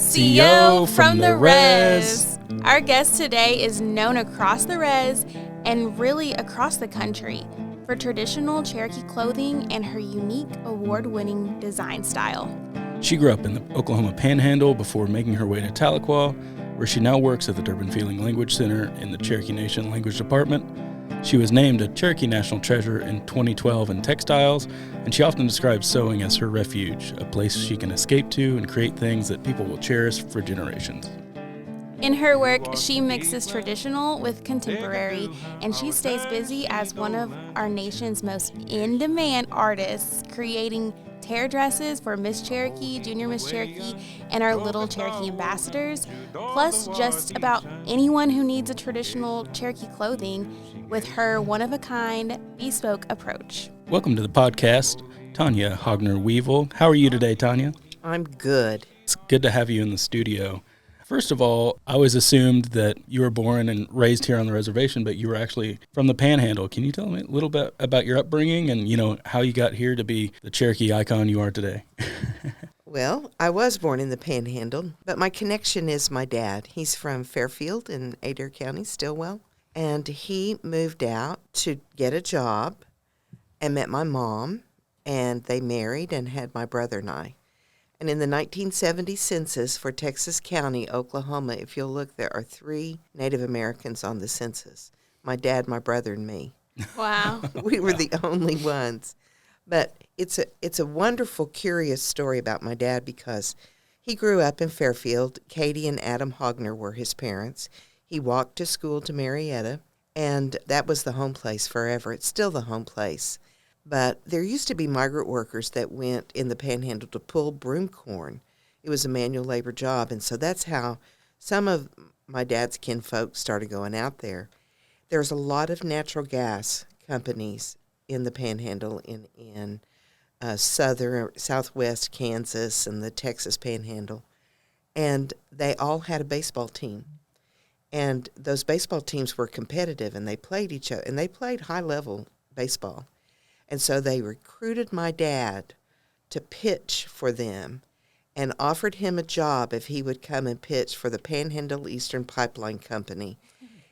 Siyo from the res. Our guest today is known across the res and really across the country for traditional Cherokee clothing and her unique award-winning design style. She grew up in the Oklahoma Panhandle before making her way to Tahlequah, where she now works at the Durbin Feeling Language Center in the Cherokee Nation Language Department. She was named a Cherokee National Treasure in 2012 in textiles, and she often describes sewing as her refuge, a place she can escape to and create things that people will cherish for generations. In her work, she mixes traditional with contemporary, and she stays busy as one of our nation's most in-demand artists, creating tear dresses for Miss Cherokee, Junior Miss Cherokee, and our Little Cherokee ambassadors, plus just about anyone who needs a traditional Cherokee clothing with her one-of-a-kind, bespoke approach. Welcome to the podcast, Tonia Hogner-Weavel. How are you today, Tonia? I'm good. It's good to have you in the studio. First of all, I always assumed that you were born and raised here on the reservation, but you were actually from the Panhandle. Can you tell me a little bit about your upbringing and, how you got here to be the Cherokee icon you are today? Well, I was born in the Panhandle, but my connection is my dad. He's from Fairfield in Adair County, Stillwell, and he moved out to get a job and met my mom, and they married and had my brother and I. And in the 1970 census for Texas County, Oklahoma, if you'll look, there are 3 Native Americans on the census. My dad, my brother, and me. Wow. We were the only ones. But it's a wonderful, curious story about my dad because he grew up in Fairfield. Katie and Adam Hogner were his parents. He walked to school to Marietta, and that was the home place forever. It's still the home place. But there used to be migrant workers that went in the Panhandle to pull broom corn. It was a manual labor job, and so that's how some of my dad's kinfolk started going out there. There's a lot of natural gas companies in the Panhandle in southwest Kansas and the Texas Panhandle, and they all had a baseball team. And those baseball teams were competitive, and they played each other, and they played high-level baseball. And so they recruited my dad to pitch for them and offered him a job if he would come and pitch for the Panhandle Eastern Pipeline Company.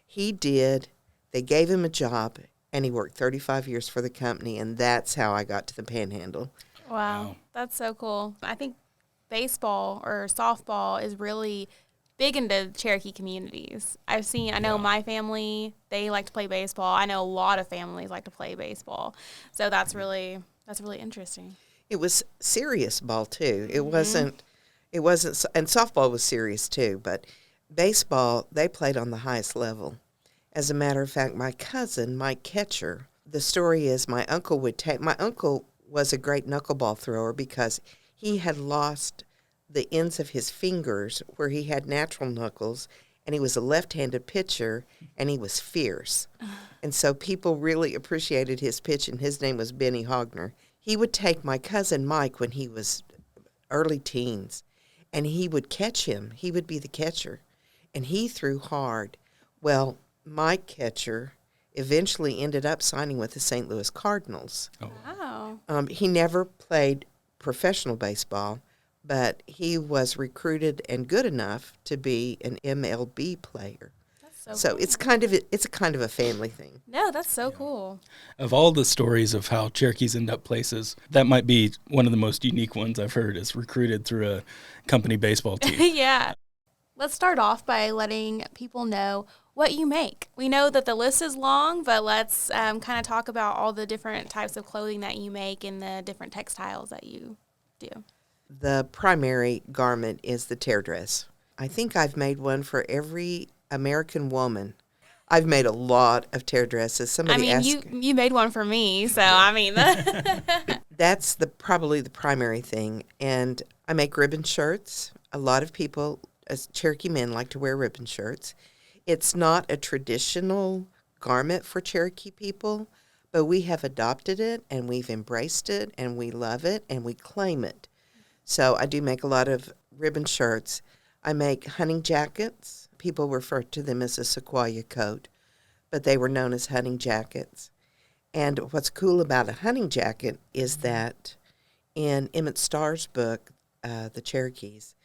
He did. They gave him a job, and he worked 35 years for the company, and that's how I got to the Panhandle. Wow, that's so cool. I think baseball or softball is really big into Cherokee communities. I know my family, they like to play baseball. I know a lot of families like to play baseball. So that's really interesting. It was serious ball too. It wasn't, and softball was serious too, but baseball, they played on the highest level. As a matter of fact, my cousin, Mike Ketcher, the story is my uncle was a great knuckleball thrower because he had lost the ends of his fingers where he had natural knuckles, and he was a left-handed pitcher, and he was fierce. And so people really appreciated his pitch, and his name was Benny Hogner. He would take my cousin Mike when he was early teens, and he would catch him. He would be the catcher, and he threw hard. Well, Mike Ketcher eventually ended up signing with the St. Louis Cardinals. Oh. Wow. He never played professional baseball, but he was recruited and good enough to be an MLB player. That's So cool. it's a kind of a family thing. No, that's so cool. Of all the stories of how Cherokees end up places, that might be one of the most unique ones I've heard, is recruited through a company baseball team. Yeah. Let's start off by letting people know what you make. We know that the list is long, but let's kind of talk about all the different types of clothing that you make and the different textiles that you do. The primary garment is the tear dress. I think I've made one for every American woman. I've made a lot of tear dresses. You made one for me, so That's probably the primary thing. And I make ribbon shirts. A lot of people, as Cherokee men, like to wear ribbon shirts. It's not a traditional garment for Cherokee people, but we have adopted it, and we've embraced it, and we love it, and we claim it. So I do make a lot of ribbon shirts. I make hunting jackets. People refer to them as a sequoia coat, but they were known as hunting jackets. And what's cool about a hunting jacket is that in Emmett Starr's book, The Cherokees,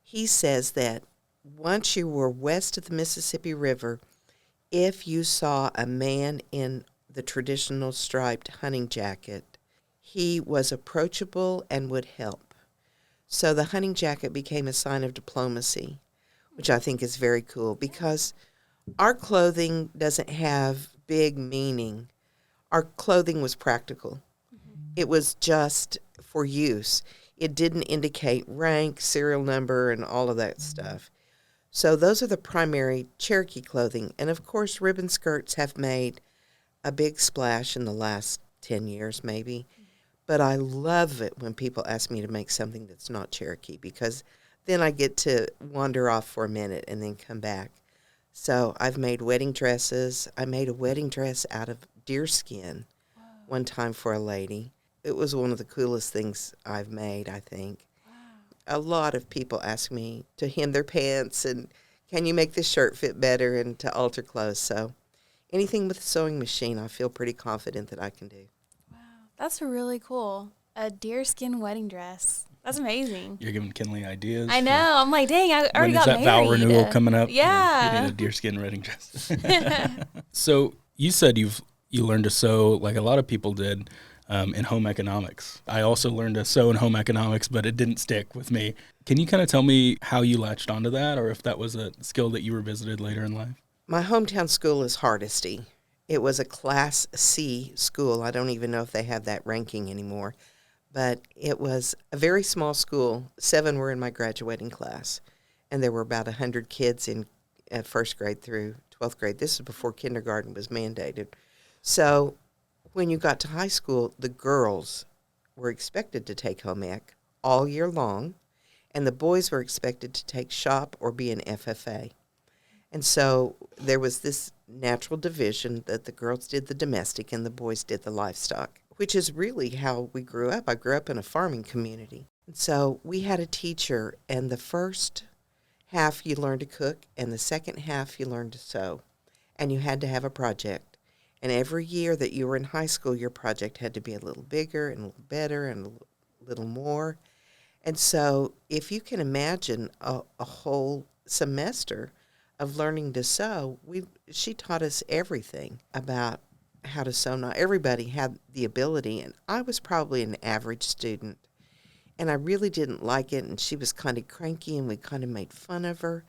he says that once you were west of the Mississippi River, if you saw a man in the traditional striped hunting jacket, he was approachable and would help. So the hunting jacket became a sign of diplomacy, which I think is very cool because our clothing doesn't have big meaning. Our clothing was practical. It was just for use. It didn't indicate rank, serial number, and all of that stuff. So those are the primary Cherokee clothing. And of course, ribbon skirts have made a big splash in the last 10 years maybe. But I love it when people ask me to make something that's not Cherokee because then I get to wander off for a minute and then come back. So I've made wedding dresses. I made a wedding dress out of deer skin one time for a lady. It was one of the coolest things I've made, I think. A lot of people ask me to hem their pants and can you make this shirt fit better and to alter clothes. So anything with a sewing machine, I feel pretty confident that I can do. Wow, that's really cool. A deerskin wedding dress. That's amazing. You're giving Kinley ideas. I know. I'm like, dang, I already got married. When is that vow renewal coming up? Yeah. You need a deerskin wedding dress. So you said you learned to sew like a lot of people did. In home economics. I also learned to sew in home economics, but it didn't stick with me. Can you kind of tell me how you latched onto that or if that was a skill that you revisited later in life? My hometown school is Hardesty. It was a Class C school. I don't even know if they have that ranking anymore. But it was a very small school. 7 were in my graduating class. And there were about 100 kids in first grade through 12th grade. This is before kindergarten was mandated. So when you got to high school, the girls were expected to take home ec all year long, and the boys were expected to take shop or be an FFA. And so there was this natural division that the girls did the domestic and the boys did the livestock, which is really how we grew up. I grew up in a farming community. And so we had a teacher, and the first half you learned to cook, and the second half you learned to sew, and you had to have a project. And every year that you were in high school, your project had to be a little bigger and a little better and a little more. And so if you can imagine a whole semester of learning to sew, she taught us everything about how to sew. Not everybody had the ability, and I was probably an average student. And I really didn't like it, and she was kind of cranky, and we kind of made fun of her.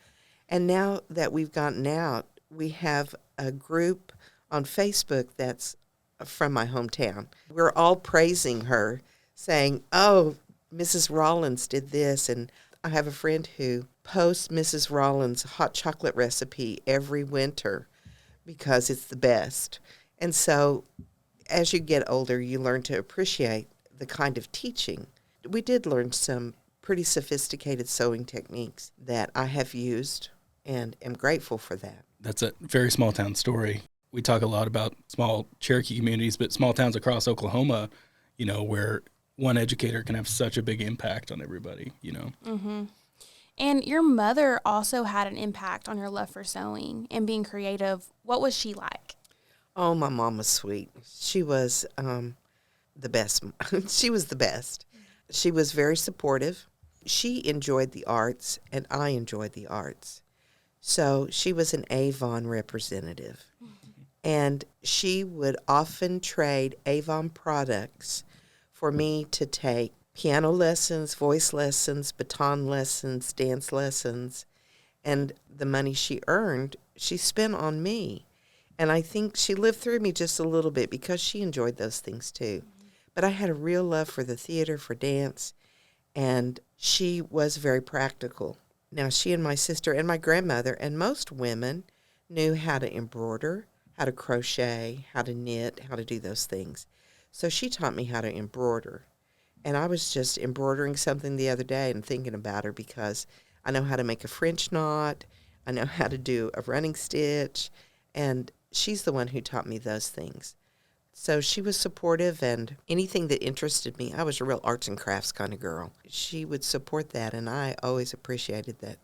And now that we've gotten out, we have a group on Facebook that's from my hometown. We're all praising her, saying, oh, Mrs. Rollins did this. And I have a friend who posts Mrs. Rollins' hot chocolate recipe every winter because it's the best. And so as you get older, you learn to appreciate the kind of teaching. We did learn some pretty sophisticated sewing techniques that I have used and am grateful for that. That's a very small town story. We talk a lot about small Cherokee communities, but small towns across Oklahoma, where one educator can have such a big impact on everybody, Mm-hmm. And your mother also had an impact on your love for sewing and being creative. What was she like? Oh, my mom was sweet. She was the best. She was the best. She was very supportive. She enjoyed the arts, and I enjoyed the arts. So she was an Avon representative. And she would often trade Avon products for me to take piano lessons, voice lessons, baton lessons, dance lessons. And the money she earned, she spent on me. And I think she lived through me just a little bit because she enjoyed those things too. But I had a real love for the theater, for dance, and she was very practical. Now, she and my sister and my grandmother and most women knew how to embroider, how to crochet, how to knit, how to do those things. So she taught me how to embroider. And I was just embroidering something the other day and thinking about her because I know how to make a French knot, I know how to do a running stitch, and she's the one who taught me those things. So she was supportive, and anything that interested me, I was a real arts and crafts kind of girl. She would support that, and I always appreciated that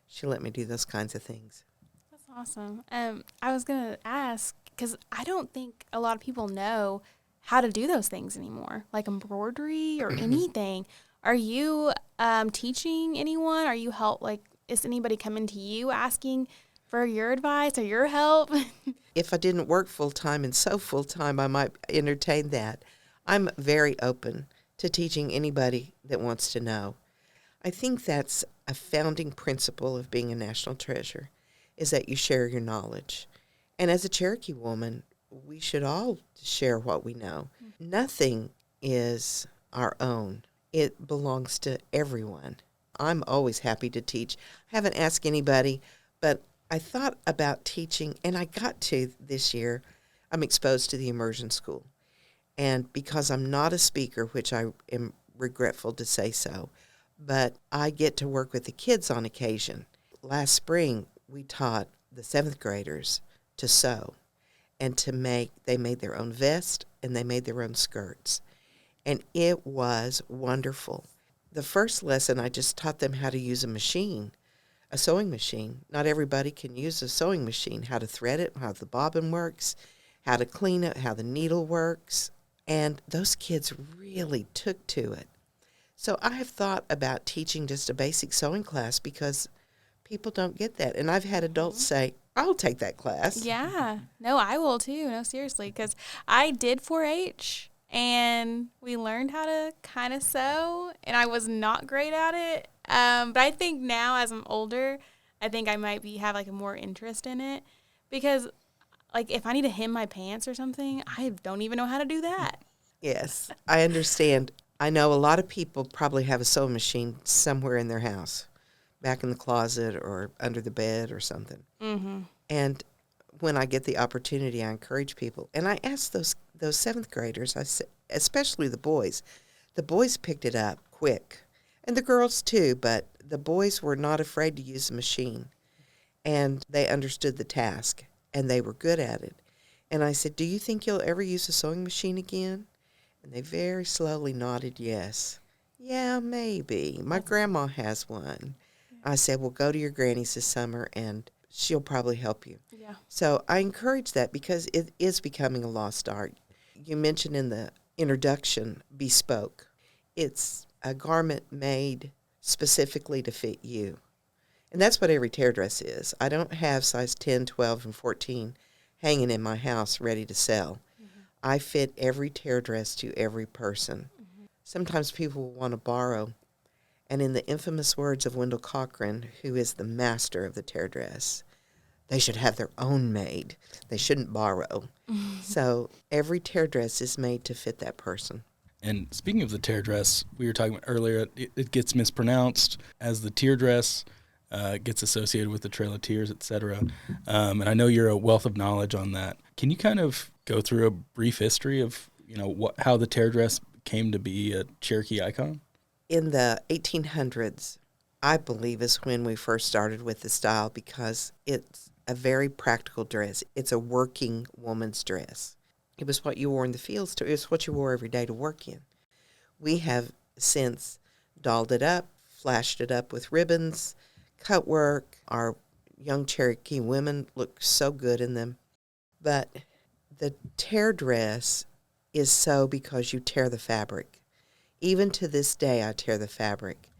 she let me do those kinds of things. That's awesome. I was going to ask, because I don't think a lot of people know how to do those things anymore, like embroidery or anything. Are you teaching anyone? Are you is anybody coming to you asking for your advice or your help? If I didn't work full-time and so full-time, I might entertain that. I'm very open to teaching anybody that wants to know. I think that's a founding principle of being a national treasure, is that you share your knowledge. And as a Cherokee woman, we should all share what we know. Nothing is our own. It belongs to everyone. I'm always happy to teach. I haven't asked anybody, but I thought about teaching, and I got to this year. I'm exposed to the immersion school. And because I'm not a speaker, which I am regretful to say so, but I get to work with the kids on occasion. Last spring, we taught the 7th graders to sew and they made their own vest and they made their own skirts. And it was wonderful. The first lesson, I just taught them how to use a sewing machine. Not everybody can use a sewing machine, how to thread it, how the bobbin works, how to clean it, how the needle works. And those kids really took to it. So I have thought about teaching just a basic sewing class because people don't get that. And I've had adults say, I'll take that class. Yeah. No, I will too. No, seriously. Because I did 4-H and we learned how to kind of sew, and I was not great at it. But I think now as I'm older, I think I might have a more interest in it because if I need to hem my pants or something, I don't even know how to do that. Yes, I understand. I know a lot of people probably have a sewing machine somewhere in their house, back in the closet or under the bed or something. Mm-hmm. And when I get the opportunity, I encourage people. And I ask those 7th graders, I say, especially the boys picked it up quick. And the girls too, but the boys were not afraid to use the machine. And they understood the task, and they were good at it. And I said, do you think you'll ever use a sewing machine again? And they very slowly nodded yes. Yeah, maybe. My grandma has one. I said, well, go to your granny's this summer, and she'll probably help you. Yeah. So I encourage that because it is becoming a lost art. You mentioned in the introduction, bespoke. It's a garment made specifically to fit you. And that's what every tear dress is. I don't have size 10, 12, and 14 hanging in my house ready to sell. Mm-hmm. I fit every tear dress to every person. Mm-hmm. Sometimes people will want to borrow. And in the infamous words of Wendell, who is the master of the tear dress, they should have their own made. They shouldn't borrow. Mm-hmm. So every tear dress is made to fit that person. And speaking of the tear dress, we were talking about earlier, it gets mispronounced as the tear dress. Gets associated with the Trail of Tears, etc. And I know you're a wealth of knowledge on that. Can you kind of go through a brief history of how the tear dress came to be a Cherokee icon? In the 1800s, I believe, is when we first started with the style because it's a very practical dress. It's a working woman's dress. It was what you wore in the fields. It was what you wore every day to work in. We have since dolled it up, flashed it up with ribbons, cut work. Our young Cherokee women look so good in them. But the tear dress is so because you tear the fabric. Even to this day, I tear the fabric.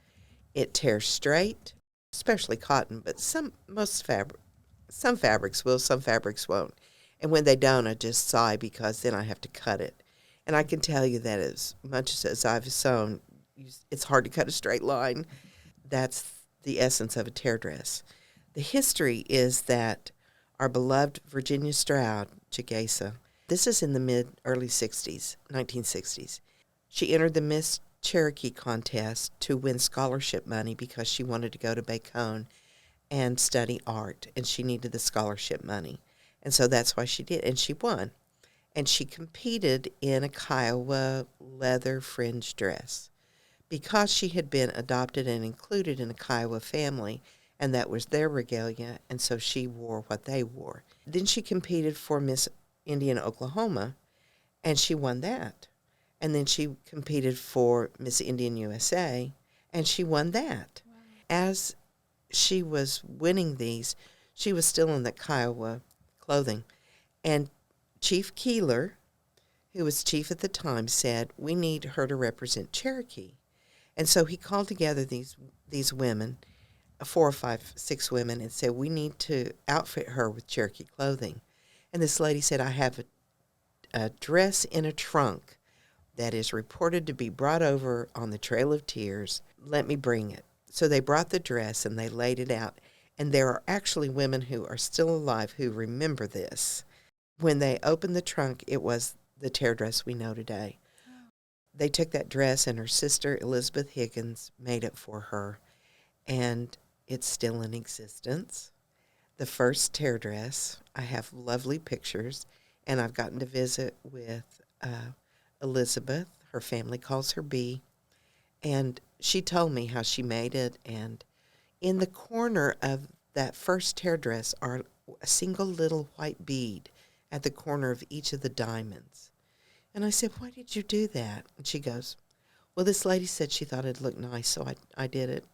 It tears straight, especially cotton, but some fabrics will, some fabrics won't. And when they don't, I just sigh because then I have to cut it. And I can tell you that as much as I've sewn, it's hard to cut a straight line. That's the essence of a tear dress. The history is that our beloved Virginia Stroud, Chicasa, this is in the early 60s, 1960s. She entered the Miss Cherokee contest to win scholarship money because she wanted to go to Bacone and study art, and she needed the scholarship money. And so that's why she did, and she won. And she competed in a Kiowa leather fringe dress. Because she had been adopted and included in a Kiowa family, and that was their regalia, and so she wore what they wore. Then she competed for Miss Indian Oklahoma, and she won that. And then she competed for Miss Indian USA, and she won that. Wow. As she was winning these, she was still in the Kiowa clothing. And Chief Keeler, who was chief at the time, said, we need her to represent Cherokee. And so he called together these women, 4 or 5, 6 women, and said, we need to outfit her with Cherokee clothing. And this lady said, I have a dress in a trunk that is reported to be brought over on the Trail of Tears. Let me bring it. So they brought the dress and they laid it out. And there are actually women who are still alive who remember this. When they opened the trunk, it was the tear dress we know today. They took that dress and her sister, Elizabeth Higgins, made it for her. And it's still in existence. The first tear dress, I have lovely pictures, and I've gotten to visit with Elizabeth. Her family calls her B. And she told me how she made it. And in the corner of that first tear dress are a single little white bead at the corner of each of the diamonds. And I said, why did you do that? And she goes, well, this lady said she thought it looked nice, so I did it.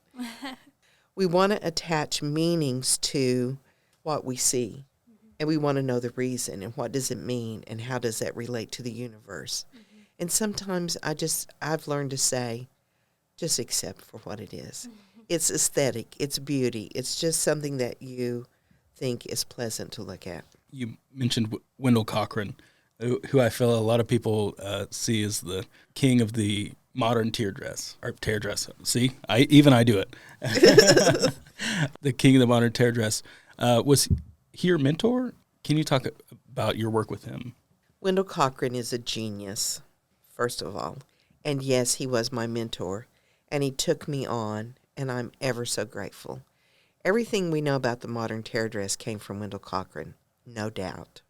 We want to attach meanings to what we see, and we want to know the reason and what does it mean and how does that relate to the universe. And sometimes I've learned to say, just accept for what it is. It's aesthetic, it's beauty, it's just something that you think is pleasant to look at. You mentioned Wendell Cochran, who I feel a lot of people see as the king of the modern tear dress. See, I do it. The king of the modern tear dress. Was he your mentor? Can you talk about your work with him? Wendell Cochran is a genius, first of all. And yes, he was my mentor. And he took me on, and I'm ever so grateful. Everything we know about the modern tear dress came from Wendell Cochran, no doubt.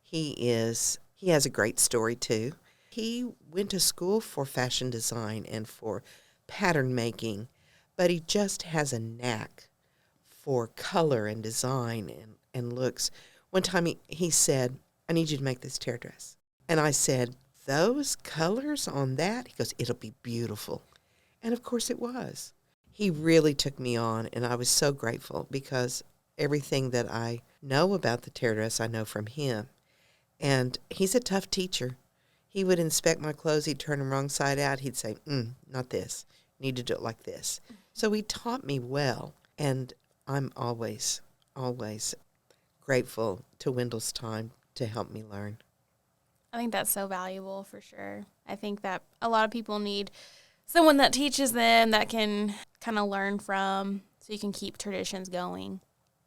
He has a great story, too. He went to school for fashion design and for pattern making, but he just has a knack for color and design and looks. One time he said, I need you to make this tear dress. And I said, those colors on that? He goes, it'll be beautiful. And of course it was. He really took me on, and I was so grateful because everything that I know about the tear dress, I know from him. And he's a tough teacher. He would inspect my clothes. He'd turn them wrong side out. He'd say, not this. You need to do it like this. So he taught me well, and I'm always, always grateful to Wendell's time to help me learn. I think that's so valuable for sure. I think that a lot of people need someone that teaches them that can kind of learn from, so you can keep traditions going.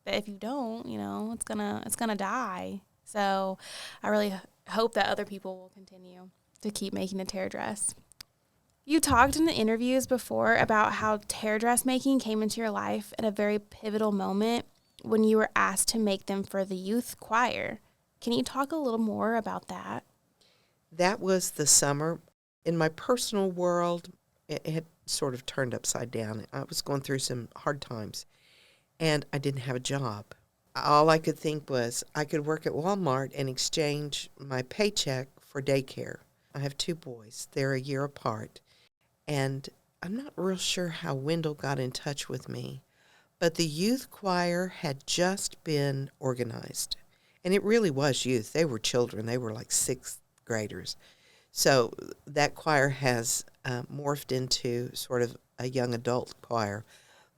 But if you don't, it's gonna die. So I really hope that other people will continue to keep making the tear dress. You talked in the interviews before about how tear dress making came into your life at a very pivotal moment when you were asked to make them for the youth choir. Can you talk a little more about that? That was the summer. In my personal world, it had sort of turned upside down. I was going through some hard times, and I didn't have a job. All I could think was I could work at Walmart and exchange my paycheck for daycare. I have 2 boys. They're a year apart. And I'm not real sure how Wendell got in touch with me, but the youth choir had just been organized. And it really was youth. They were children. They were like 6th graders. So that choir has morphed into sort of a young adult choir.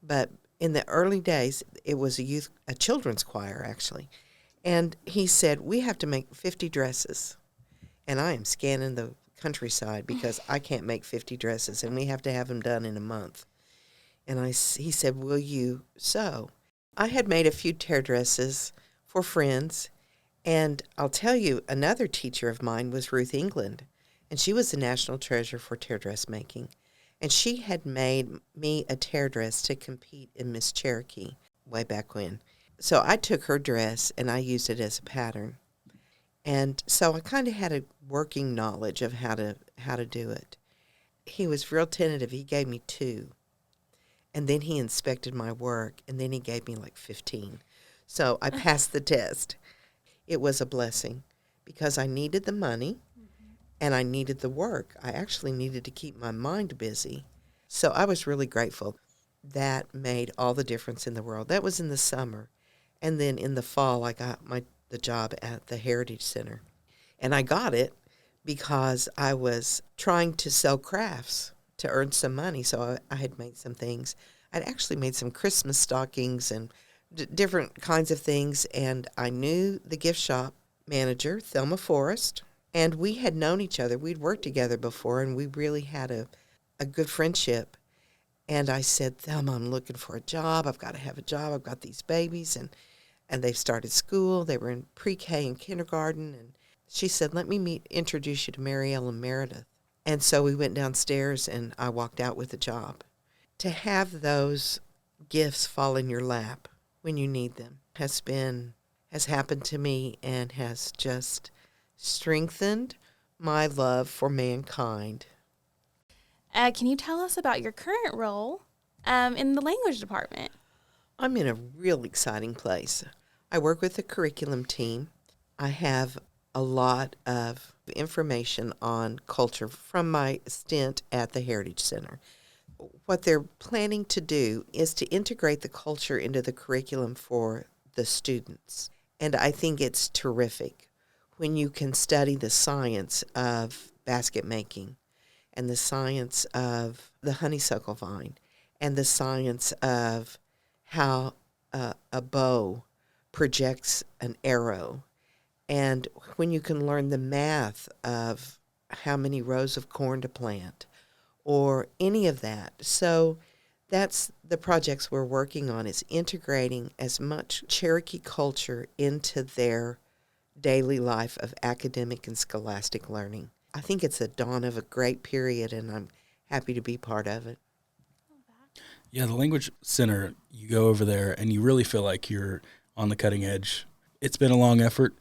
But in the early days, it was a children's choir, actually. And he said, we have to make 50 dresses. And I am scanning the countryside because I can't make 50 dresses, and we have to have them done in a month. And he said, will you sew? I had made a few tear dresses for friends, and I'll tell you, another teacher of mine was Ruth England, and she was the national treasure for tear dress making. And she had made me a tear dress to compete in Miss Cherokee way back when. So I took her dress and I used it as a pattern. And so I kind of had a working knowledge of how to do it. He was real tentative. He gave me 2. And then he inspected my work, and then he gave me like 15. So I passed the test. It was a blessing because I needed the money. And I needed the work. I actually needed to keep my mind busy. So I was really grateful. That made all the difference in the world. That was in the summer. And then in the fall, I got the job at the Heritage Center. And I got it because I was trying to sell crafts to earn some money. So I had made some things. I'd actually made some Christmas stockings and different kinds of things. And I knew the gift shop manager, Thelma Forrest, and we had known each other. We'd worked together before, and we really had a good friendship. And I said, Thelma, I'm looking for a job. I've got to have a job. I've got these babies, and they've started school. They were in pre-K and kindergarten. And she said, let me introduce you to Mary Ellen Meredith. And so we went downstairs, and I walked out with a job. To have those gifts fall in your lap when you need them has happened to me and has just strengthened my love for mankind. Can you tell us about your current role in the language department? I'm in a real exciting place. I work with the curriculum team. I have a lot of information on culture from my stint at the Heritage Center. What they're planning to do is to integrate the culture into the curriculum for the students. And I think it's terrific when you can study the science of basket making and the science of the honeysuckle vine and the science of how a bow projects an arrow. And when you can learn the math of how many rows of corn to plant or any of that. So that's the projects we're working on, is integrating as much Cherokee culture into their daily life of academic and scholastic learning. I think it's the dawn of a great period, and I'm happy to be part of it. Yeah, the Language Center, you go over there and you really feel like you're on the cutting edge. It's been a long effort,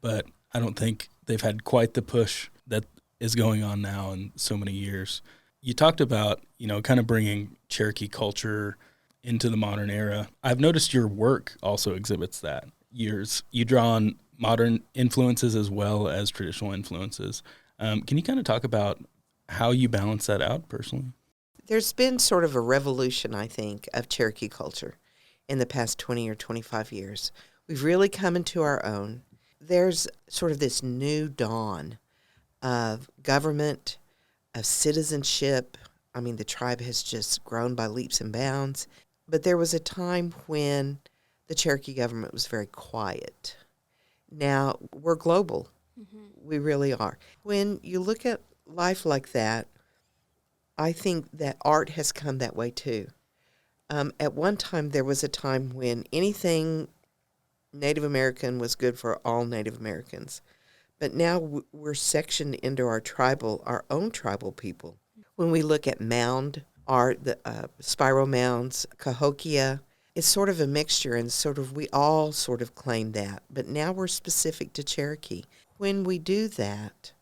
but I don't think they've had quite the push that is going on now in so many years. You talked about, kind of bringing Cherokee culture into the modern era. I've noticed your work also exhibits that. You draw on modern influences as well as traditional influences. Can you kind of talk about how you balance that out personally? There's been sort of a revolution, I think, of Cherokee culture in the past 20 or 25 years. We've really come into our own. There's sort of this new dawn of government, of citizenship. I mean, the tribe has just grown by leaps and bounds. But there was a time when the Cherokee government was very quiet. Now, we're global. Mm-hmm. We really are. When you look at life like that, I think that art has come that way too. At one time, there was a time when anything Native American was good for all Native Americans. But now we're sectioned into our own tribal people. When we look at mound art, the spiral mounds, Cahokia, it's sort of a mixture, and we all sort of claim that. But now we're specific to Cherokee. When we do that,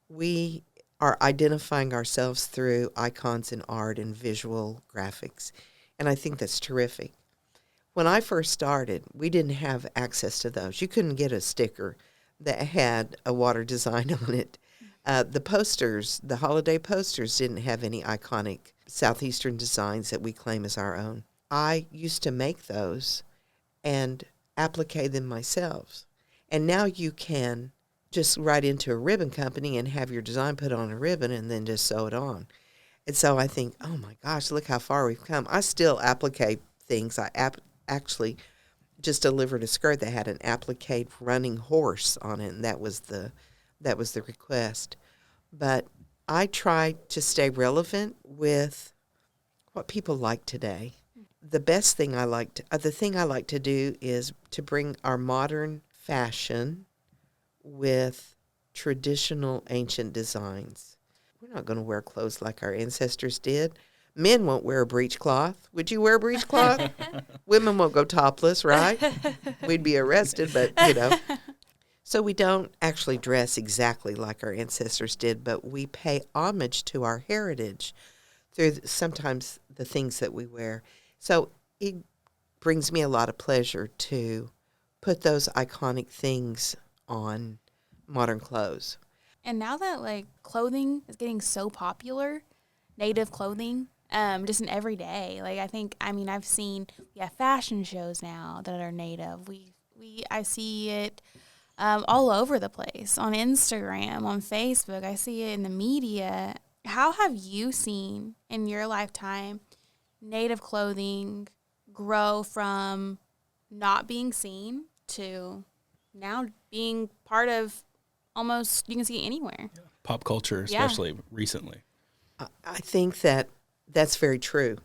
we are identifying ourselves through icons in art and visual graphics. And I think that's terrific. When I first started, we didn't have access to those. You couldn't get a sticker that had a water design on it. The posters, the holiday posters, didn't have any iconic Southeastern designs that we claim as our own. I used to make those and applique them myself. And now you can just write into a ribbon company and have your design put on a ribbon and then just sew it on. And so I think, oh my gosh, look how far we've come. I still applique things. I actually just delivered a skirt that had an applique running horse on it, and that was the request. But I try to stay relevant with what people like today. The thing I like to do is to bring our modern fashion with traditional ancient designs. We're not going to wear clothes like our ancestors did. Men won't wear a breechcloth. Would you wear a breechcloth? Women won't go topless, right? We'd be arrested, but, So we don't actually dress exactly like our ancestors did, but we pay homage to our heritage through sometimes the things that we wear. So it brings me a lot of pleasure to put those iconic things on modern clothes. And now that clothing is getting so popular, native clothing, just in every day, I've seen we have fashion shows now that are native. I see it all over the place on Instagram, on Facebook. I see it in the media, How have you seen in your lifetime Native clothing grow from not being seen to now being part of almost, you can see it anywhere? Pop culture, especially recently. I think that that's very true.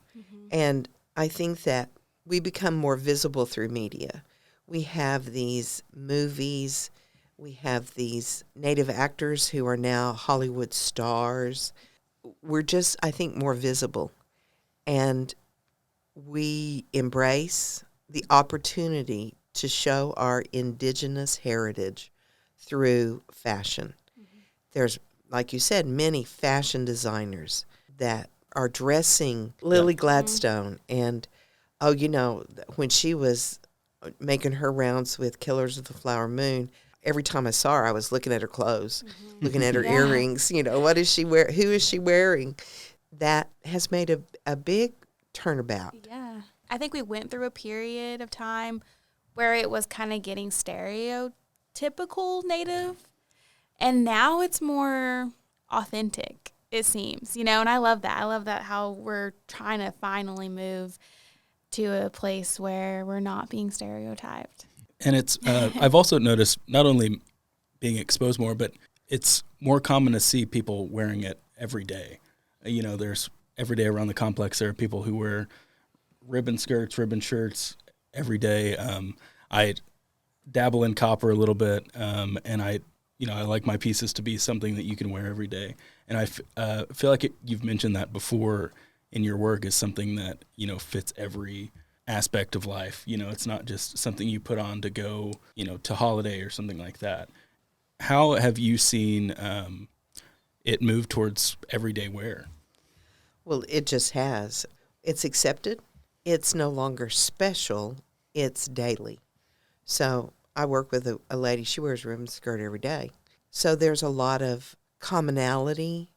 And I think that we become more visible through media. We have these movies, we have these Native actors who are now Hollywood stars. We're just, I think, more visible. And we embrace the opportunity to show our indigenous heritage through fashion. There's, like you said, many fashion designers that are dressing Lily Gladstone. And, when she was making her rounds with Killers of the Flower Moon, every time I saw her, I was looking at her clothes, looking at her earrings. What is she wear? Who is she wearing? That has made a big turnabout. Yeah. I think we went through a period of time where it was kind of getting stereotypical Native, and now it's more authentic, it seems, and I love that. I love that how we're trying to finally move to a place where we're not being stereotyped. And it's, I've also noticed not only being exposed more, but it's more common to see people wearing it every day. There's every day around the complex, there are people who wear ribbon skirts, ribbon shirts every day. I dabble in copper a little bit, and I like my pieces to be something that you can wear every day. And I feel like you've mentioned that before in your work is something that, fits every aspect of life. It's not just something you put on to go, to holiday or something like that. How have you seen it move towards everyday wear? Well, it just has. It's accepted. It's no longer special. It's daily. So I work with a lady, she wears a ribbon skirt every day. So there's a lot of commonality,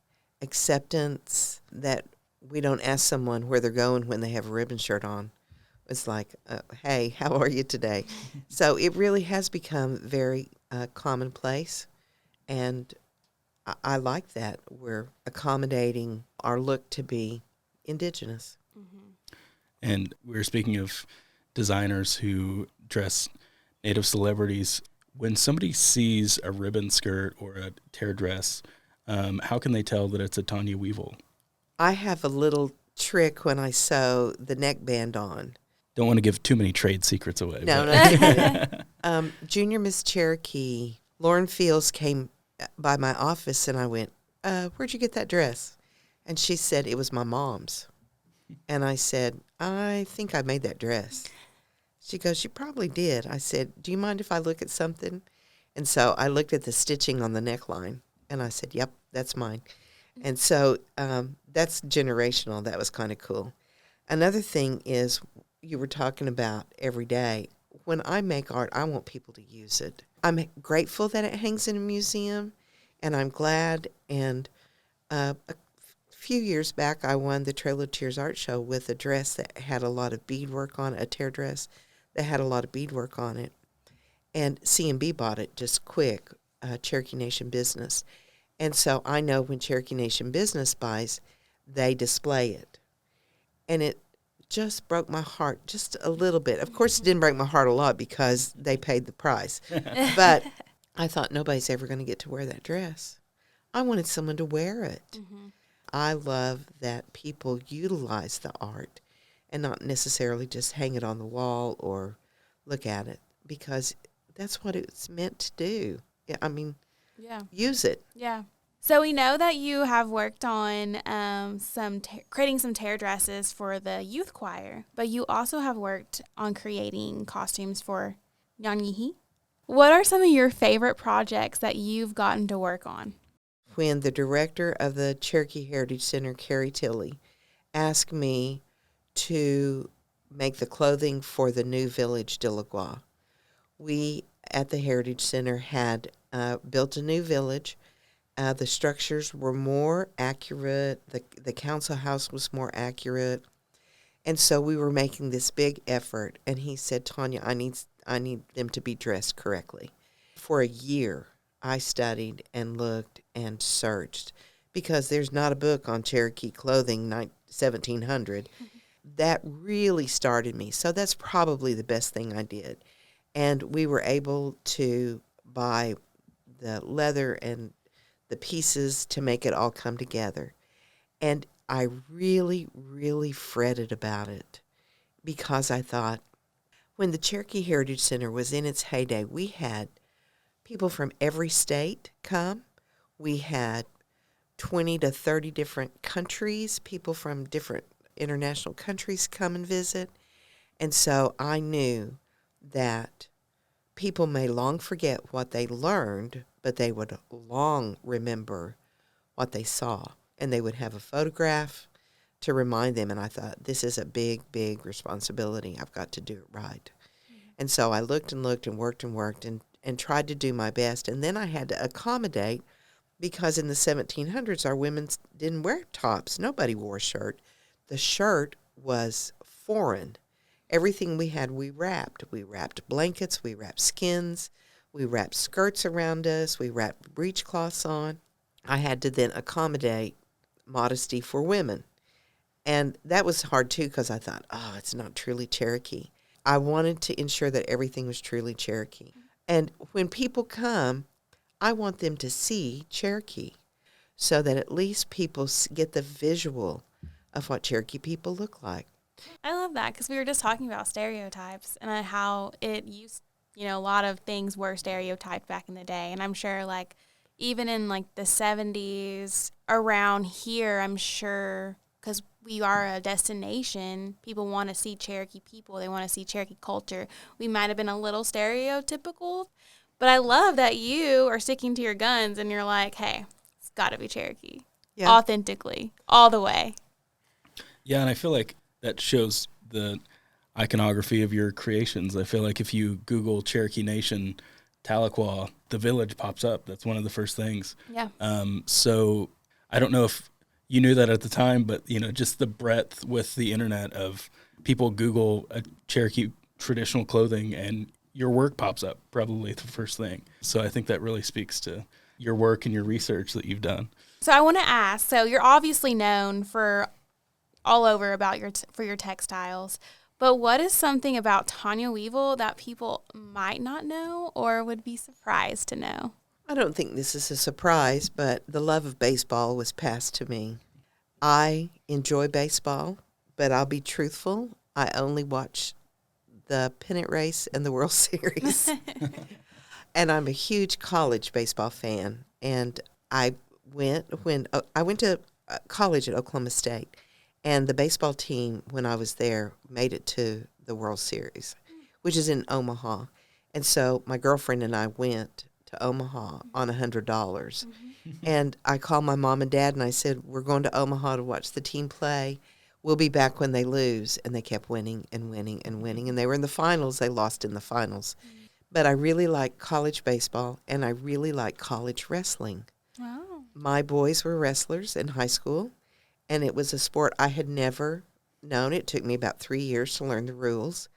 acceptance, that we don't ask someone where they're going when they have a ribbon shirt on. It's like, hey, how are you today? So it really has become very commonplace, and I like that. We're accommodating our look to be indigenous. And we were speaking of designers who dress Native celebrities. When somebody sees a ribbon skirt or a tear dress, how can they tell that it's a Tonia Weavel? I have a little trick when I sew the neckband on. Don't want to give too many trade secrets away. No. Junior Miss Cherokee, Lauren Fields came by my office, and I went, where'd you get that dress? And she said, it was my mom's. And I said, I think I made that dress. She goes, you probably did. I said, do you mind if I look at something? And so I looked at the stitching on the neckline, and I said, yep, that's mine. And so that's generational. That was kind of cool. Another thing is, you were talking about every day. When I make art, I want people to use it. I'm grateful that it hangs in a museum, and I'm glad. And a few years back, I won the Trail of Tears art show with a dress that had a lot of beadwork on it, a tear dress that had a lot of beadwork on it. And C&B bought it just quick, Cherokee Nation Business. And so I know when Cherokee Nation Business buys, they display it. And it just broke my heart just a little bit. Of course, it didn't break my heart a lot because they paid the price. But I thought, nobody's ever going to get to wear that dress. I wanted someone to wear it. Mm-hmm. I love that people utilize the art and not necessarily just hang it on the wall or look at it, because that's what it's meant to do. I mean, use it. Yeah. So we know that you have worked on creating some tear dresses for the youth choir, but you also have worked on creating costumes for Nyanyihi. What are some of your favorite projects that you've gotten to work on? When the director of the Cherokee Heritage Center, Carrie Tilley, asked me to make the clothing for the new village, Dilligwa, we at the Heritage Center had built a new village. The structures were more accurate. The council house was more accurate. And so we were making this big effort. And he said, Tonia, I need them to be dressed correctly. For a year, I studied and looked and searched, because there's not a book on Cherokee clothing 1700. That really started me. So that's probably the best thing I did. And we were able to buy the leather and the pieces to make it all come together. And I really, really fretted about it because I thought when the Cherokee Heritage Center was in its heyday, we had people from every state come. We had 20 to 30 different countries, people from different international countries come and visit. And so I knew that people may long forget what they learned, but they would long remember what they saw. And they would have a photograph to remind them. And I thought, this is a big, big responsibility. I've got to do it right. And so I looked and looked and worked and tried to do my best. And then I had to accommodate because in the 1700s, our women didn't wear tops. Nobody wore a shirt. The shirt was foreign. Everything we had, we wrapped. We wrapped blankets. We wrapped skins. We wrapped skirts around us. We wrapped breechcloths on. I had to then accommodate modesty for women. And that was hard, too, because I thought, it's not truly Cherokee. I wanted to ensure that everything was truly Cherokee. And when people come, I want them to see Cherokee so that at least people get the visual of what Cherokee people look like. I love that because we were just talking about stereotypes and how it used, a lot of things were stereotyped back in the day. And I'm sure, even in, the 70s around here, I'm sure, because we are a destination, people want to see Cherokee people. They want to see Cherokee culture. We might have been a little stereotypical, but I love that you are sticking to your guns and you're like, hey, it's got to be Cherokee. Yeah. Authentically, all the way. Yeah, and I feel like that shows the iconography of your creations. I feel like if you Google Cherokee Nation, Tahlequah, the village pops up. That's one of the first things. Yeah. So I don't know if you knew that at the time, but, just the breadth with the internet of people Google a Cherokee traditional clothing and your work pops up, probably the first thing. So I think that really speaks to your work and your research that you've done. So I want to ask, so you're obviously known for all over about for your textiles, but what is something about Tonia Weavel that people might not know or would be surprised to know? I don't think this is a surprise, but the love of baseball was passed to me. I enjoy baseball, but I'll be truthful. I only watch the pennant race and the World Series. And I'm a huge college baseball fan. And I went to college at Oklahoma State. And the baseball team, when I was there, made it to the World Series, which is in Omaha. And so my girlfriend and I went to Omaha on $100. And I called my mom and dad and I said, we're going to Omaha to watch the team play. We'll be back when they lose. And they kept winning and winning and winning. And they were in the finals. They lost in the finals. But I really like college baseball and I really like college wrestling. Wow. My boys were wrestlers in high school. And it was a sport I had never known. It took me about 3 years to learn the rules.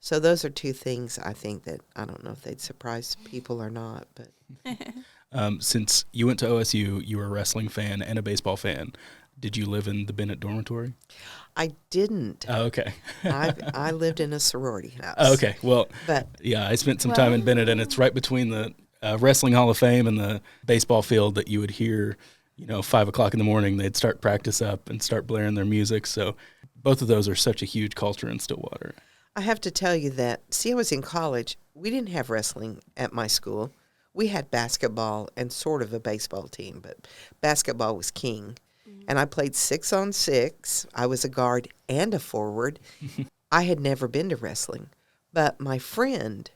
So those are two things I think that I don't know if they'd surprise people or not. But since you went to OSU, you were a wrestling fan and a baseball fan. Did you live in the Bennett dormitory? I didn't. Oh, okay. I lived in a sorority house. Oh, okay. Well, but yeah, I spent some time in Bennett, and it's right between the Wrestling Hall of Fame and the baseball field that you would hear, 5 o'clock in the morning, they'd start practice up and start blaring their music. So both of those are such a huge culture in Stillwater. I have to tell you that, I was in college. We didn't have wrestling at my school. We had basketball and sort of a baseball team, but basketball was king. And I played 6-on-6. I was a guard and a forward. I had never been to wrestling. But my friend,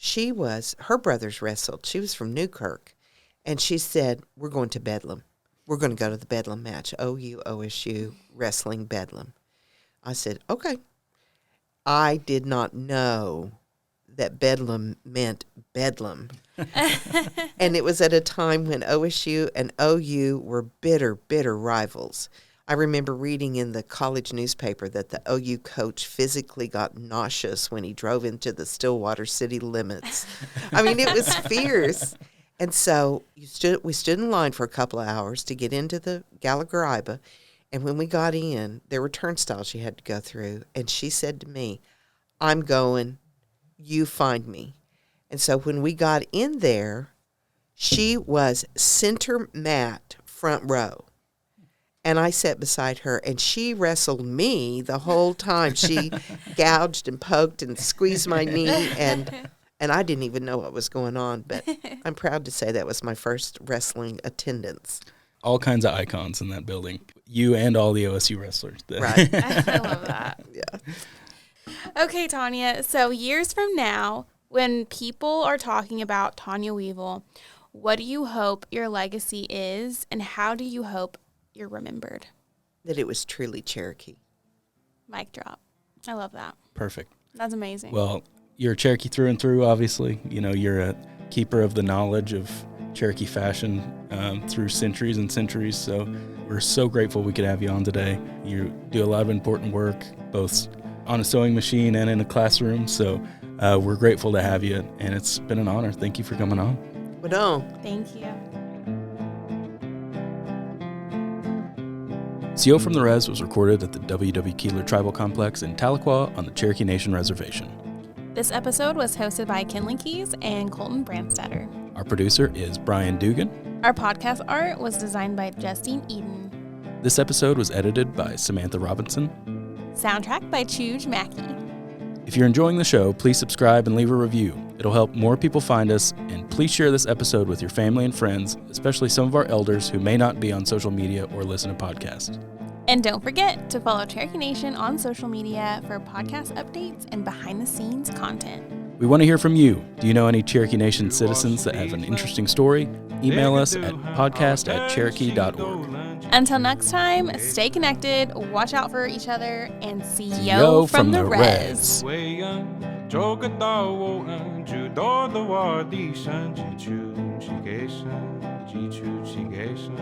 her brothers wrestled. She was from Newkirk. And she said, we're going to Bedlam. We're going to go to the Bedlam match, OU, OSU, wrestling Bedlam. I said, okay. I did not know that Bedlam meant Bedlam. And it was at a time when OSU and OU were bitter, bitter rivals. I remember reading in the college newspaper that the OU coach physically got nauseous when he drove into the Stillwater city limits. I mean, it was fierce. And so we stood in line for a couple of hours to get into the Gallagher-Iba. And when we got in, there were turnstiles you had to go through. And she said to me, I'm going, you find me. And so when we got in there, she was center mat, front row. And I sat beside her, and she wrestled me the whole time. She gouged and poked and squeezed my knee, and I didn't even know what was going on. But I'm proud to say that was my first wrestling attendance. All kinds of icons in that building. You and all the OSU wrestlers. Right. I love that. Yeah. Okay, Tonia. So years from now, when people are talking about Tonia Weavel, what do you hope your legacy is, and how do you hope you're remembered? That it was truly Cherokee. Mic drop. I love that. Perfect. That's amazing. Well, you're a Cherokee through and through, obviously. You know, you're a keeper of the knowledge of Cherokee fashion through centuries and centuries. So we're so grateful we could have you on today. You do a lot of important work, both on a sewing machine and in a classroom. So we're grateful to have you, and it's been an honor. Thank you for coming on. Well, Thank you. Siyo from the Res was recorded at the W.W. Keeler Tribal Complex in Tahlequah on the Cherokee Nation Reservation. This episode was hosted by Kenley Keys and Colton Brandstetter. Our producer is Brian Dugan. Our podcast art was designed by Justine Eden. This episode was edited by Samantha Robinson. Soundtrack by Chuge Mackey. If you're enjoying the show, please subscribe and leave a review. It'll help more people find us, and please share this episode with your family and friends, especially some of our elders who may not be on social media or listen to podcasts. And don't forget to follow Cherokee Nation on social media for podcast updates and behind-the-scenes content. We want to hear from you. Do you know any Cherokee Nation citizens that have an interesting story? Email us at podcast@cherokee.org. Until next time, stay connected, watch out for each other, and see yo from the res. 做个到我知道的话，地上记住，记给上，记住，记给上。